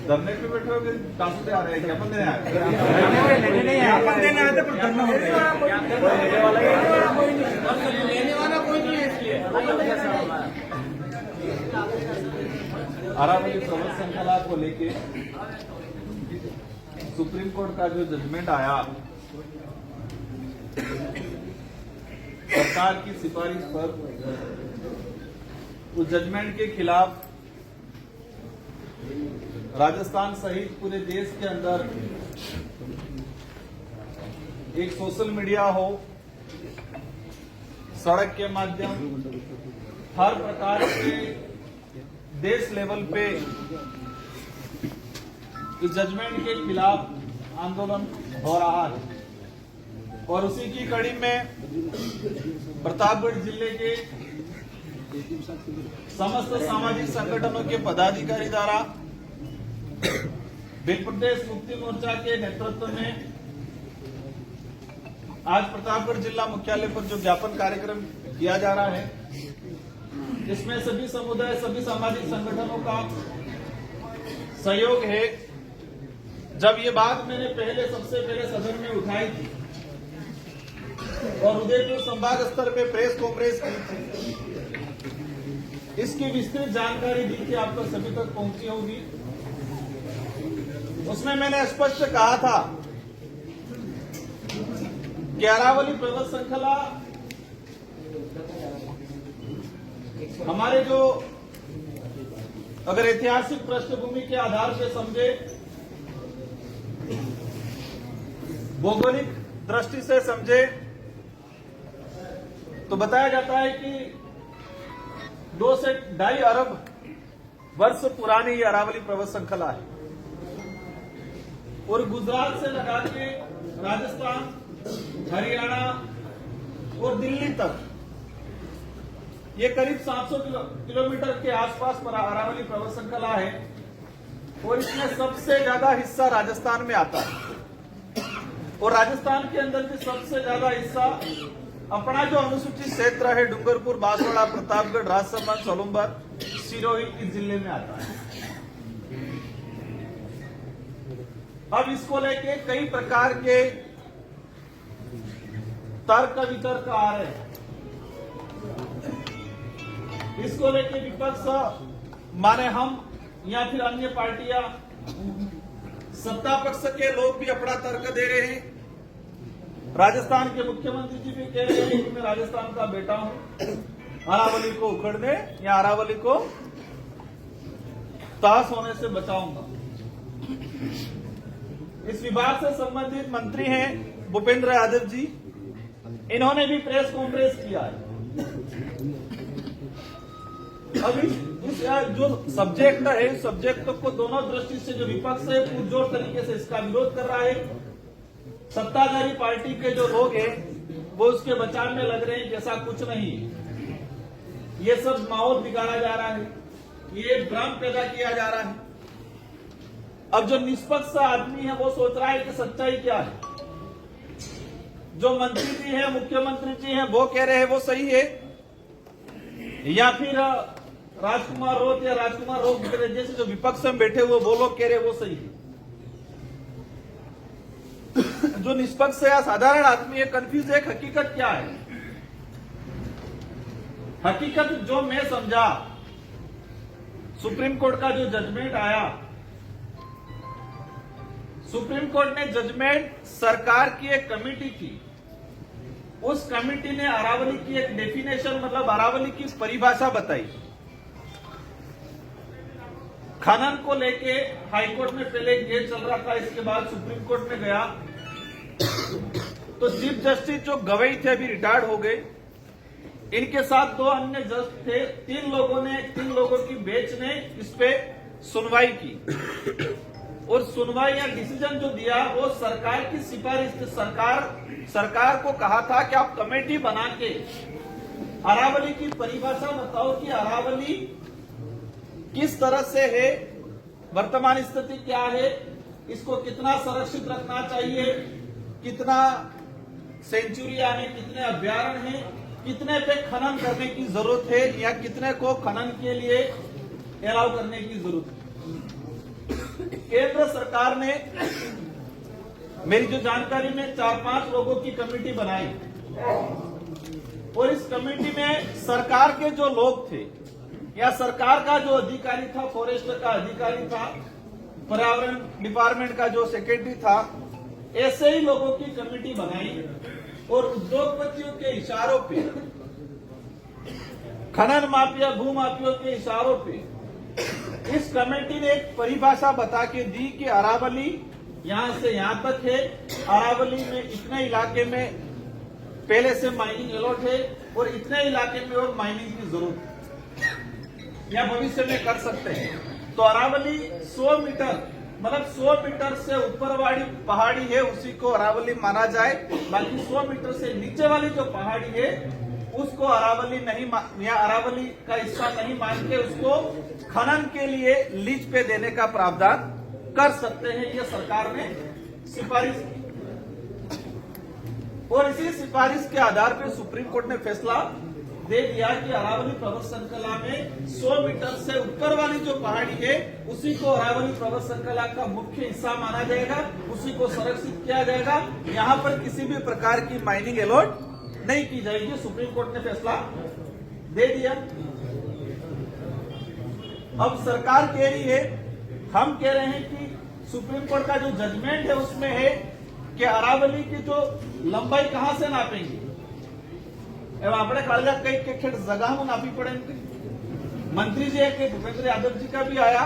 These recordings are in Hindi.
धरने पे बैठे होगे, टास्क पे आ रहे हैं, ज्ञापन देने आए ज्ञापन देने आए थे, पर धरना हो गया। लेने वाला कोई नहीं है इसलिए। अरावली प्रवर्तन श्रृंखला को लेके सुप्रीम कोर्ट का जो जजमेंट आया, सरकार की सिफारिश पर उस जजमेंट के खिलाफ राजस्थान सहित पूरे देश के अंदर एक सोशल मीडिया हो, सड़क के माध्यम, हर प्रकार के देश लेवल पे इस जजमेंट के खिलाफ आंदोलन हो रहा है। और उसी की कड़ी में प्रतापगढ़ जिले के समस्त सामाजिक संगठनों के पदाधिकारी द्वारा भिल प्रदेश मुक्ति मोर्चा के नेतृत्व में आज प्रतापगढ़ जिला मुख्यालय पर जो ज्ञापन कार्यक्रम किया जा रहा है, इसमें सभी समुदाय, सभी सामाजिक संगठनों का सहयोग है। जब ये बात मैंने सबसे पहले सदन में उठाई थी और उदयपुर संभाग स्तर पे प्रेस कॉन्फ्रेंस की थी, इसकी विस्तृत जानकारी दी थी, आप तक सभी तक पहुंची होगी। उसमें मैंने स्पष्ट कहा था कि अरावली पर्वत श्रृंखला हमारे जो अगर ऐतिहासिक पृष्ठभूमि के आधार पर समझे, भौगोलिक दृष्टि से समझे, तो बताया जाता है कि 2 से 2.5 अरब वर्ष पुरानी ये अरावली पर्वत श्रृंखला है और गुजरात से लगा के राजस्थान, हरियाणा और दिल्ली तक ये करीब 700 किलोमीटर के आसपास पर अरावली पर्वत श्रृंखला है और इसमें सबसे ज्यादा हिस्सा राजस्थान में आता है और राजस्थान के अंदर भी सबसे ज्यादा हिस्सा अपना जो अनुसूचित क्षेत्र है, डूंगरपुर, बांसवाड़ा, प्रतापगढ़, राजसमंद, सोलंबर, सिरोही, इस जिले में आता है। अब इसको लेके कई प्रकार के तर्क वितर्क आ रहे हैं। इसको लेके विपक्ष माने हम या फिर अन्य पार्टियां, सत्ता पक्ष के लोग भी अपना तर्क दे रहे हैं। राजस्थान के मुख्यमंत्री जी भी कह रहे हैं कि मैं राजस्थान का बेटा हूं, अरावली को उखड़ने या अरावली को तहस होने से बचाऊंगा। इस विभाग से संबंधित मंत्री हैं भूपेंद्र यादव जी, इन्होंने भी प्रेस कॉन्फ्रेंस किया है। अभी इस जो सब्जेक्ट है, सब्जेक्ट को दोनों दृष्टि से जो विपक्ष है पुरजोर तरीके से इसका विरोध कर रहा है। सत्ताधारी पार्टी के जो लोग हैं वो उसके बचाव में लग रहे हैं कि ऐसा कुछ नहीं है, ये सब माहौल बिगाड़ा जा रहा है, ये भ्रम पैदा किया जा रहा है। अब जो निष्पक्ष आदमी है वो सोच रहा है कि सच्चाई क्या है। जो मंत्री जी है, मुख्यमंत्री जी हैं, वो कह रहे हैं वो सही है, या फिर राजकुमार रोत या राजकुमार रोत जैसे जो विपक्ष में बैठे हुए वो लोग कह रहे हैं वो सही है। जो निष्पक्ष या साधारण आदमी है कंफ्यूज है, हकीकत क्या है। हकीकत जो मैं समझा, सुप्रीम कोर्ट का जो जजमेंट आया, सुप्रीम कोर्ट ने जजमेंट, सरकार की एक कमेटी थी, उस कमेटी ने अरावली की एक डेफिनेशन मतलब अरावली की परिभाषा बताई। खनन को लेके हाईकोर्ट में पहले एक केस चल रहा था, इसके बाद सुप्रीम कोर्ट में गया तो चीफ जस्टिस जो गवई थे अभी रिटायर्ड हो गए, इनके साथ 2 अन्य जज थे, 3 लोगों की बेंच ने इस पे सुनवाई की और सुनवाई या डिसीजन जो दिया वो सरकार की सिफारिश थी। सरकार को कहा था कि आप कमेटी बना के अरावली की परिभाषा बताओ कि अरावली किस तरह से है, वर्तमान स्थिति क्या है, इसको कितना संरक्षित रखना चाहिए, कितना सेंचुरी यानी कितने अभ्यारण्य हैं, कितने पे खनन करने की जरूरत है या कितने को खनन के लिए अलाउ करने की जरूरत है। केंद्र सरकार ने मेरी जो जानकारी में 4-5 लोगों की कमेटी बनाई और इस कमेटी में सरकार के जो लोग थे या सरकार का जो अधिकारी था, फॉरेस्ट का अधिकारी था, पर्यावरण डिपार्टमेंट का जो सेक्रेटरी था, ऐसे ही लोगों की कमेटी बनाई और उद्योगपतियों के इशारों पे, खनन माफिया, भू माफियों के इशारों पे इस कमेटी ने एक परिभाषा बता के दी कि अरावली यहां से यहां तक है, अरावली में इतने इलाके में पहले से माइनिंग अलॉट है और इतने इलाके में और माइनिंग की जरूरत या भविष्य में कर सकते हैं। तो अरावली 100 मीटर मतलब 100 मीटर से ऊपर वाली पहाड़ी है उसी को अरावली माना जाए, बाकी 100 मीटर से नीचे वाली जो पहाड़ी है उसको अरावली नहीं या अरावली का हिस्सा नहीं मान के उसको खनन के लिए लीज पे देने का प्रावधान कर सकते हैं। ये सरकार ने सिफारिश की और इसी सिफारिश के आधार पर सुप्रीम कोर्ट ने फैसला दे दिया कि अरावली पर्वत श्रृंखला में 100 मीटर से ऊपर वाली जो पहाड़ी है उसी को अरावली पर्वत श्रृंखला का मुख्य हिस्सा माना जाएगा, उसी को संरक्षित किया जाएगा। यहां पर किसी भी प्रकार की माइनिंग अलॉट नहीं की जाएगी। सुप्रीम कोर्ट ने फैसला दे दिया। अब सरकार कह रही है, हम कह रहे हैं कि सुप्रीम कोर्ट का जो जजमेंट है उसमें है कि अरावली की जो लंबाई कहां से नापेंगे, આપણે કાળજા કઈ કે ખેડ જગામાં નાપી પડે मंत्री जी के भूपेंद्र यादव जी का भी आया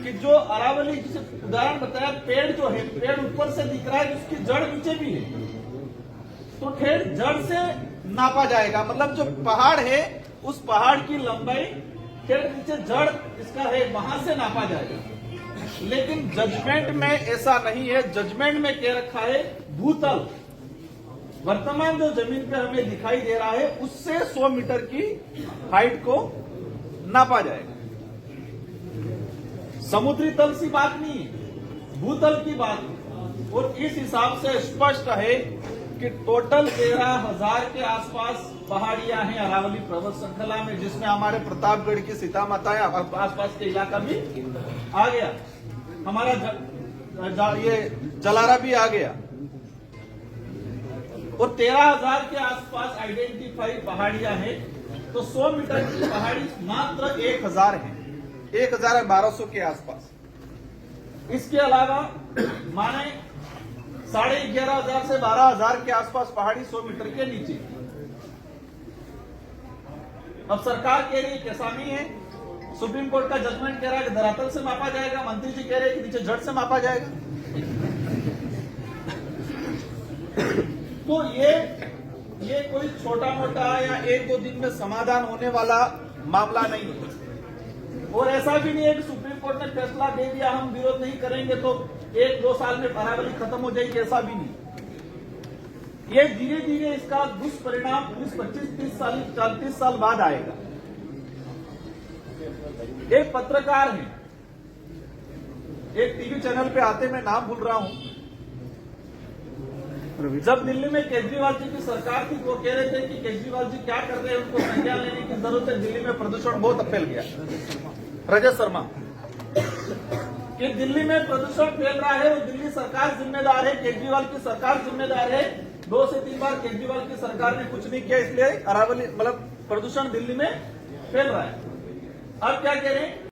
कि जो अरावली जिसे उदाहरण बताया, पेड़ जो है पेड़ ऊपर से दिख रहा है, उसकी जड़ नीचे भी है, तो ठेठ जड़ से नापा जाएगा। मतलब जो पहाड़ है उस पहाड़ की लंबाई ठेठ नीचे जड़ इसका है वहां से नापा जाएगा। लेकिन जजमेंट में ऐसा नहीं है। जजमेंट में कह रखा है भूतल, वर्तमान जो जमीन पे हमें दिखाई दे रहा है उससे 100 मीटर की हाइट को नापा जाएगा। समुद्री तल की बात नहीं है, भूतल की बात है। और इस हिसाब से स्पष्ट है कि टोटल 13,000 के आसपास पहाड़ियां हैं अरावली पर्वत श्रृंखला में, जिसमें हमारे प्रतापगढ़ की सीता माता है, आसपास के इलाका भी आ गया, हमारा ये जलारा भी आ गया। और 13,000 के आसपास आइडेंटिफाई पहाड़ियां हैं। तो 100 मीटर की पहाड़ी मात्र 1,000 है, 1,1200 के आसपास। इसके अलावा माने 11,500 से 12,000 के आसपास पहाड़ी 100 मीटर के नीचे। अब सरकार कह रही है कि ऐसा नहीं है, सुप्रीम कोर्ट का जजमेंट कह रहा है कि धरातल से मापा जाएगा, मंत्री जी कह रहे हैं कि नीचे जड़ से मापा जाएगा। तो ये कोई छोटा मोटा या 1-2 दिन में समाधान होने वाला मामला नहीं है। और ऐसा भी नहीं है कि सुप्रीम कोर्ट ने फैसला दे दिया हम विरोध नहीं करेंगे तो 1-2 साल में अरावली खत्म हो जाएगी, ऐसा भी नहीं। ये धीरे धीरे इसका दुष्परिणाम 25-30 साल बाद आएगा। एक पत्रकार है, एक टीवी चैनल पे आते, मैं नाम भूल रहा हूं, जब दिल्ली में केजरीवाल जी की सरकार थी वो कह रहे थे कि केजरीवाल जी क्या कर रहे हैं, उनको संज्ञान लेने की जरूरत है, दिल्ली में प्रदूषण बहुत फैल गया। रजत शर्मा कि दिल्ली में प्रदूषण फैल रहा है और दिल्ली सरकार जिम्मेदार है, केजरीवाल की सरकार जिम्मेदार है। 2 से 3 बार केजरीवाल की सरकार ने कुछ नहीं किया, इसलिए अरावली मतलब प्रदूषण दिल्ली में फैल रहा है। अब क्या कह रहे हैं